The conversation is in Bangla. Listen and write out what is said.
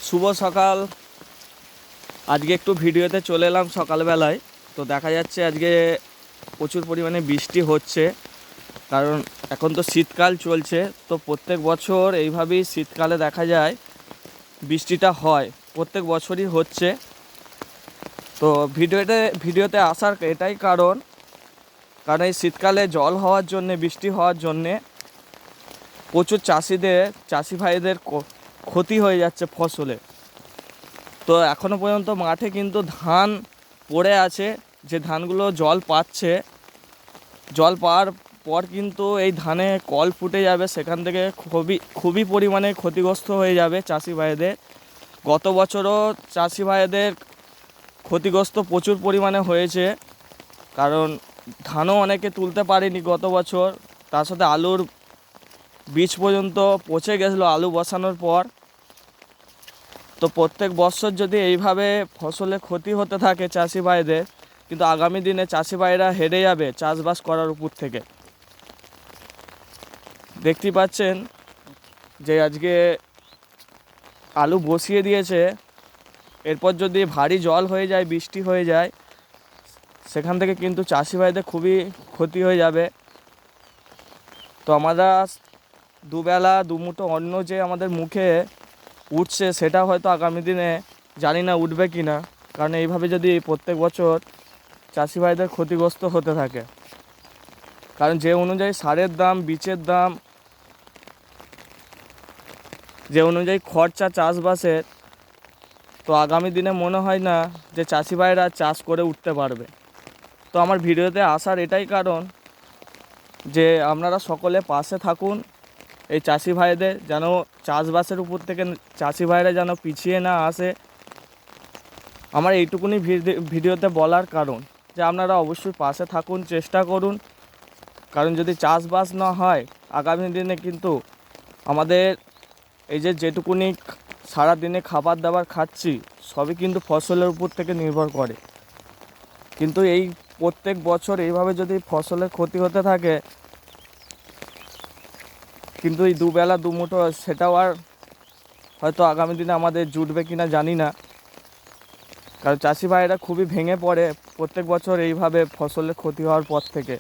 শুভ সকাল। আজকে একটু ভিডিওতে চলে এলাম সকালবেলায়। তো দেখা যাচ্ছে আজকে প্রচুর পরিমাণে বৃষ্টি হচ্ছে, কারণ এখন তো শীতকাল চলছে। তো প্রত্যেক বছর এইভাবেই শীতকালে দেখা যায় বৃষ্টিটা হয়, প্রত্যেক বছরই হচ্ছে। তো ভিডিওতে আসার এটাই কারণ এই শীতকালে জল হওয়ার জন্যে, বৃষ্টি হওয়ার জন্যে প্রচুর চাষি ভাইদের ক্ষতি হয়ে যাচ্ছে ফসলে। তো এখনও পর্যন্ত মাঠে কিন্তু ধান পড়ে আছে, যে ধানগুলো জল পাচ্ছে। জল পাওয়ার পর কিন্তু এই ধানে কল ফুটে যাবে, সেখান থেকে খুবই পরিমাণে ক্ষতিগ্রস্ত হয়ে যাবে চাষি ভাইদের। গত বছরও চাষি ভাইদের ক্ষতিগ্রস্ত প্রচুর পরিমাণে হয়েছে, কারণ ধানও অনেকে তুলতে পারেনি গত বছর। তার সাথে আলুর বীজ পর্যন্ত পচে গেছিলো আলু বসানোর পর। তো প্রত্যেক বছর যদি এইভাবে ফসলে ক্ষতি হতে থাকে চাষি ভাইদের, কিন্তু আগামী দিনে চাষি ভাইরা হেরে যাবে চাষবাস করার উপর থেকে। দেখতে পাচ্ছেন যে আজকে আলু বসিয়ে দিয়েছে, এরপর যদি ভারী জল হয়ে যায়, বৃষ্টি হয়ে যায়, সেখান থেকে কিন্তু চাষি ভাইদের খুবই ক্ষতি হয়ে যাবে। তো আমরা দুবেলা দুমুঠো অন্ন যে আমাদের মুখে উঠছে, সেটা হয়তো আগামী দিনে জানি না উঠবে কি না, কারণ এইভাবে যদি প্রত্যেক বছর চাষি ভাইদের ক্ষতিগ্রস্ত হতে থাকে। কারণ যে অনুযায়ী সারের দাম, বীজের দাম, যে অনুযায়ী খরচা চাষবাসের, তো আগামী দিনে মনে হয় না যে চাষি ভাইরা চাষ করে উঠতে পারবে। তো আমার ভিডিওতে আসার এটাই কারণ যে আপনারা সকলে পাশে থাকুন এই চাষি ভাইদের, যেন চাষবাসের উপর থেকে চাষি ভাইরা যেন পিছিয়ে না আসে। আমার এইটুকুনি ভিডিওতে বলার কারণ যে আপনারা অবশ্যই পাশে থাকুন, চেষ্টা করুন। কারণ যদি চাষবাস না হয়, আগামী দিনে কিন্তু আমাদের এই যেটুকুনি সারাদিনে খাবার দাবার খাচ্ছি, সবই কিন্তু ফসলের উপর থেকে নির্ভর করে। কিন্তু এই প্রত্যেক বছর এইভাবে যদি ফসলের ক্ষতি হতে থাকে, কিন্তু এই দুবেলা দুমুঠো সেটাও আর হয়তো আগামী দিনে আমাদের জুটবে কিনা জানি না। কারণ চাষি ভাইরা খুবই ভেঙে পড়ে প্রত্যেক বছর এইভাবে ফসলের ক্ষতি হওয়ার পর থেকে।